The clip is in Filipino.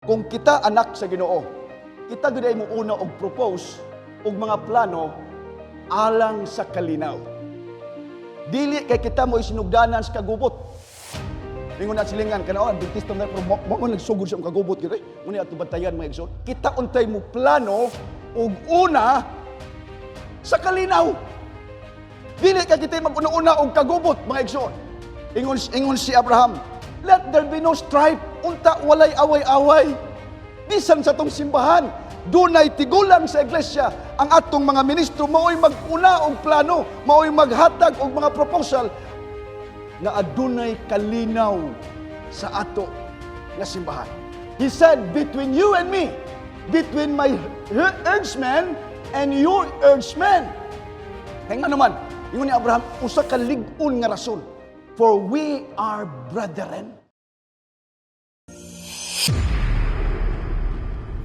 Kung kita anak sa Ginoo, kita gid mo una og propose og mga plano alang sa kalinaw. Dili kay kita mo isinugdanan sa kagubot. Ingon na silingan kana Adventista na mo nagsugod sa kagubot gid muni ato bantayan mga igsoon. Kita untay mo plano og una sa kalinaw. Dili kay kita mag-una-una og kagubot mga igsoon. Ingon si Abraham, let there be no strife. Unta walay away-away. Bisan sa tong simbahan, dunay tigulang sa iglesia. Ang atong mga ministro mao'y mag-una og plano, mao'y maghatag og mga proposal na adunay kalinaw sa ato nga simbahan. He said, between you and me, between my herdsmen and your herdsmen. Kaya nga naman, ingon ni Abraham, usa ka lig-on nga rason. For we are brethren.